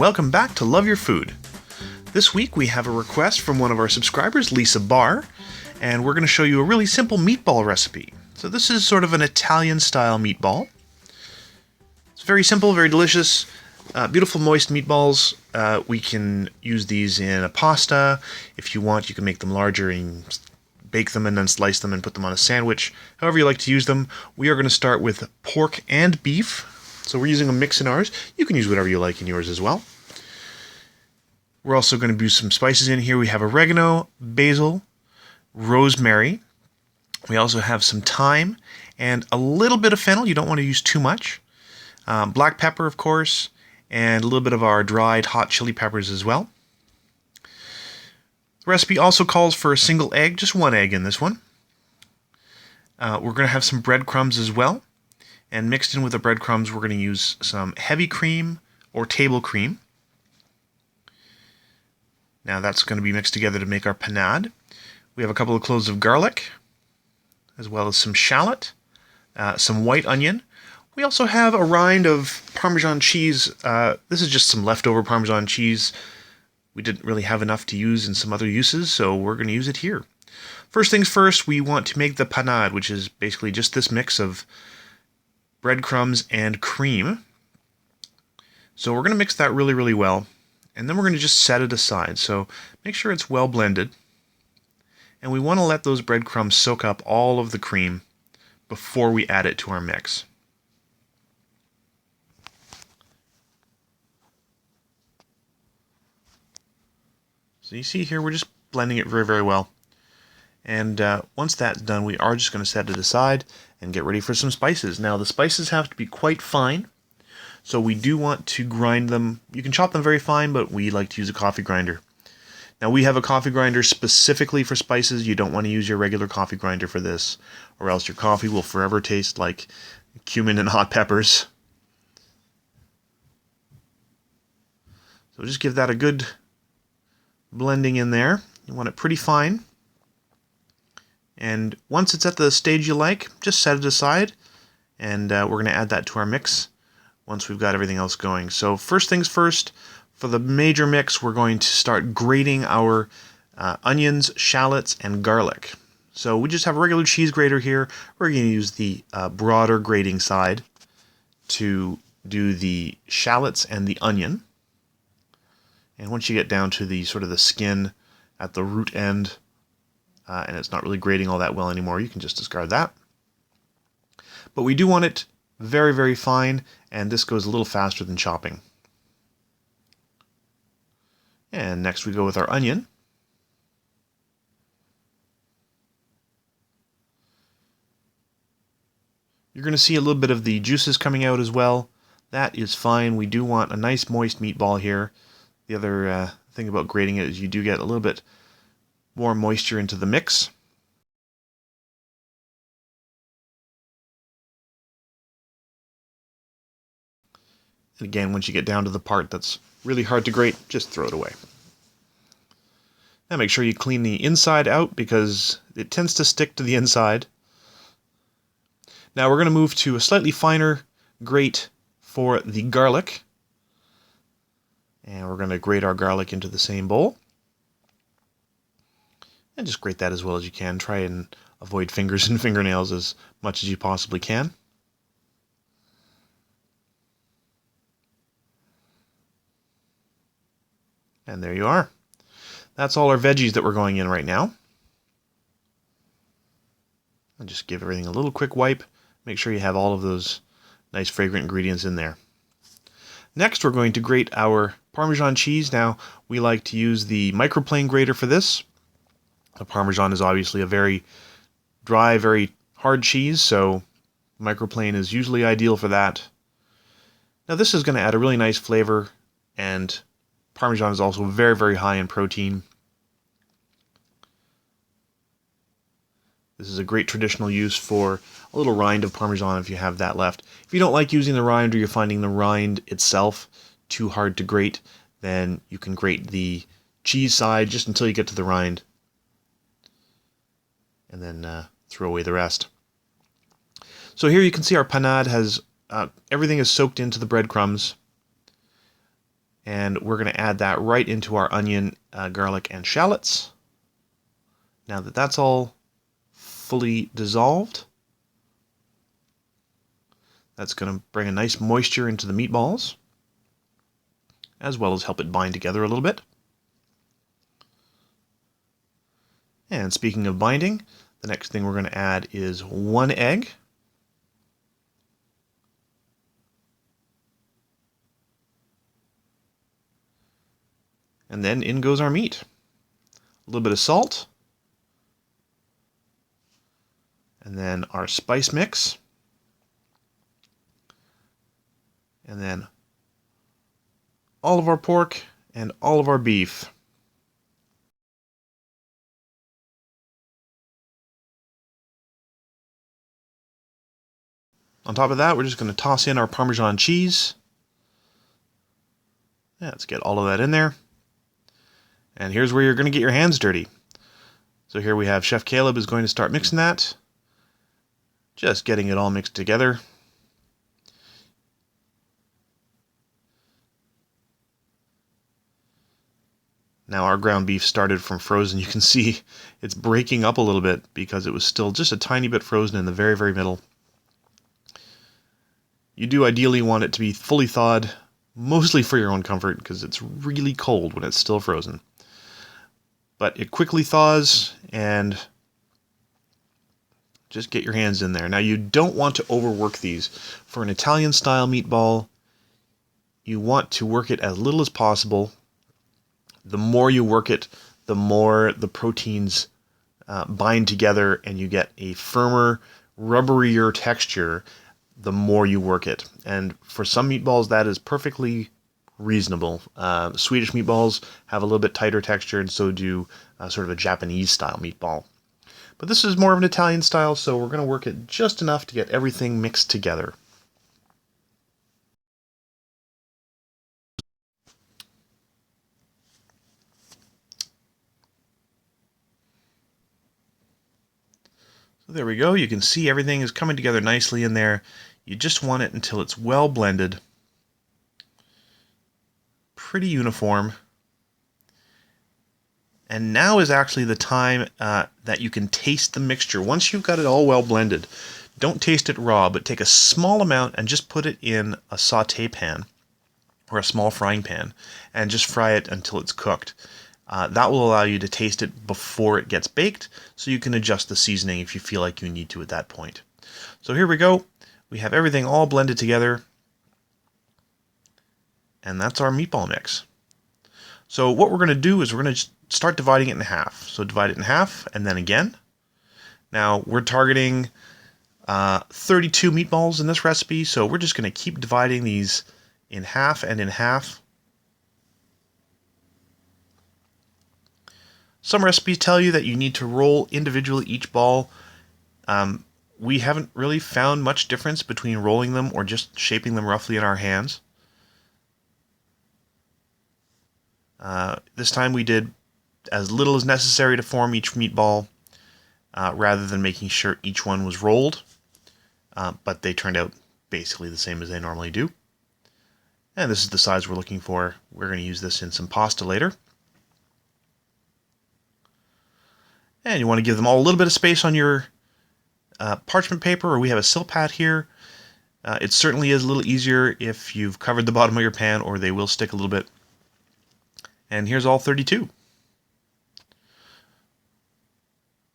welcome back to Love Your Food. This week we have a request from one of our subscribers, Lisa Barr, and we're going to show you a really simple meatball recipe. So this is sort of an Italian-style meatball. It's very simple, very delicious, beautiful moist meatballs. We can use these in a pasta. If you want, you can make them larger and bake them and then slice them and put them on a sandwich. However you like to use them. We are going to start with pork and beef. So we're using a mix in ours. You can use whatever you like in yours as well. We're also going to do some spices in here. We have oregano, basil, rosemary. We also have some thyme and a little bit of fennel. You don't want to use too much. Black pepper, of course, and a little bit of our dried hot chili peppers as well. The recipe also calls for a single egg, just one egg in this one. We're going to have some breadcrumbs as well. And mixed in with the breadcrumbs, we're going to use some heavy cream or table cream. Now that's going to be mixed together to make our panade. We have a couple of cloves of garlic, as well as some shallot, some white onion. We also have a rind of Parmesan cheese. This is just some leftover Parmesan cheese. We didn't really have enough to use in some other uses, so we're going to use it here. First things first, we want to make the panade, which is basically just this mix of breadcrumbs and cream. So we're going to mix that really, really well. And then we're going to just set it aside. So make sure it's well blended. And we want to let those breadcrumbs soak up all of the cream before we add it to our mix. So you see here, we're just blending it very, very well. And once that's done, we are just going to set it aside and get ready for some spices. Now, the spices have to be quite fine, so we do want to grind them. You can chop them very fine, but we like to use a coffee grinder. Now, we have a coffee grinder specifically for spices. You don't want to use your regular coffee grinder for this, or else your coffee will forever taste like cumin and hot peppers. So just give that a good blending in there. You want it pretty fine. And once it's at the stage you like, just set it aside, and we're going to add that to our mix once we've got everything else going. So first things first, for the major mix, we're going to start grating our onions, shallots, and garlic. So we just have a regular cheese grater here. We're going to use the broader grating side to do the shallots and the onion. And once you get down to the sort of the skin at the root end, and it's not really grating all that well anymore, you can just discard that. But we do want it very, very fine, and this goes a little faster than chopping. And next we go with our onion. You're going to see a little bit of the juices coming out as well. That is fine. We do want a nice moist meatball here. The other thing about grating it is you do get a little bit more moisture into the mix. And again, once you get down to the part that's really hard to grate, just throw it away. Now make sure you clean the inside out because it tends to stick to the inside. Now we're going to move to a slightly finer grate for the garlic. And we're going to grate our garlic into the same bowl. And just grate that as well as you can. Try and avoid fingers and fingernails as much as you possibly can. And there you are. That's all our veggies that we're going in right now. And just give everything a little quick wipe. Make sure you have all of those nice fragrant ingredients in there. Next, we're going to grate our Parmesan cheese. Now, we like to use the microplane grater for this. The Parmesan is obviously a very dry, very hard cheese, so microplane is usually ideal for that. Now this is going to add a really nice flavor, and Parmesan is also very, very high in protein. This is a great traditional use for a little rind of Parmesan if you have that left. If you don't like using the rind or you're finding the rind itself too hard to grate, then you can grate the cheese side just until you get to the rind, and then throw away the rest. So here you can see our panade has everything is soaked into the breadcrumbs. And we're going to add that right into our onion, garlic, and shallots. Now that that's all fully dissolved, that's going to bring a nice moisture into the meatballs, as well as help it bind together a little bit. And speaking of binding, the next thing we're going to add is 1 egg. And then in goes our meat. A little bit of salt. And then our spice mix. And then all of our pork and all of our beef. On top of that, we're just going to toss in our Parmesan cheese. Yeah, let's get all of that in there. And here's where you're going to get your hands dirty. So here we have Chef Caleb is going to start mixing that. Just getting it all mixed together. Now our ground beef started from frozen. You can see it's breaking up a little bit because it was still just a tiny bit frozen in the very, very middle. You do ideally want it to be fully thawed, mostly for your own comfort, because it's really cold when it's still frozen. But it quickly thaws, and just get your hands in there. Now you don't want to overwork these. For an Italian-style meatball, you want to work it as little as possible. The more you work it, the more the proteins bind together, and you get a firmer, rubberier texture the more you work it. And for some meatballs, that is perfectly reasonable. Swedish meatballs have a little bit tighter texture, and so do sort of a Japanese-style meatball. But this is more of an Italian style, so we're going to work it just enough to get everything mixed together. So there we go. You can see everything is coming together nicely in there. You just want it until it's well blended. Pretty uniform. And now is actually the time that you can taste the mixture. Once you've got it all well blended, don't taste it raw, but take a small amount and just put it in a saute pan or a small frying pan and just fry it until it's cooked. That will allow you to taste it before it gets baked, so you can adjust the seasoning if you feel like you need to at that point. So here we go. We have everything all blended together, and that's our meatball mix. So what we're going to do is we're going to start dividing it in half. So divide it in half, and then again. Now we're targeting 32 meatballs in this recipe, so we're just going to keep dividing these in half and in half. Some recipes tell you that you need to roll individually each ball. We haven't really found much difference between rolling them or just shaping them roughly in our hands. This time we did as little as necessary to form each meatball, rather than making sure each one was rolled. But they turned out basically the same as they normally do. And this is the size we're looking for. We're going to use this in some pasta later. And you want to give them all a little bit of space on your parchment paper, or we have a silpat here. It certainly is a little easier if you've covered the bottom of your pan, or they will stick a little bit. And here's all 32.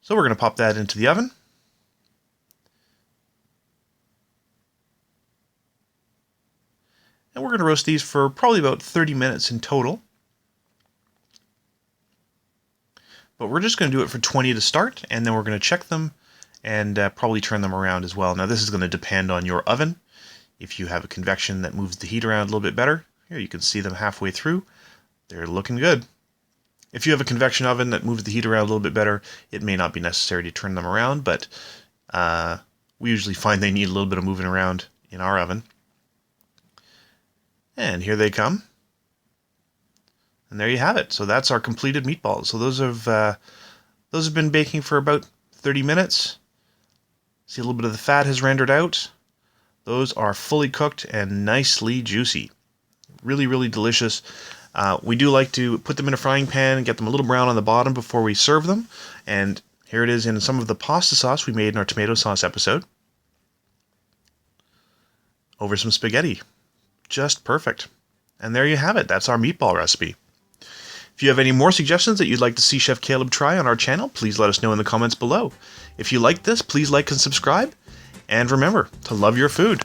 So we're going to pop that into the oven. And we're going to roast these for probably about 30 minutes in total. But we're just going to do it for 20 to start, and then we're going to check them and probably turn them around as well. Now this is going to depend on your oven. If you have a convection that moves the heat around a little bit better, here you can see them halfway through. They're looking good. If you have a convection oven that moves the heat around a little bit better, it may not be necessary to turn them around, but we usually find they need a little bit of moving around in our oven. And here they come. And there you have it. So that's our completed meatballs. So those have been baking for about 30 minutes. See, a little bit of the fat has rendered out. Those are fully cooked and nicely juicy. Really, really delicious. We do like to put them in a frying pan and get them a little brown on the bottom before we serve them. And here it is in some of the pasta sauce we made in our tomato sauce episode. Over some spaghetti. Just perfect. And there you have it. That's our meatball recipe. If you have any more suggestions that you'd like to see Chef Caleb try on our channel, please let us know in the comments below. If you like this, please like and subscribe. And remember to love your food.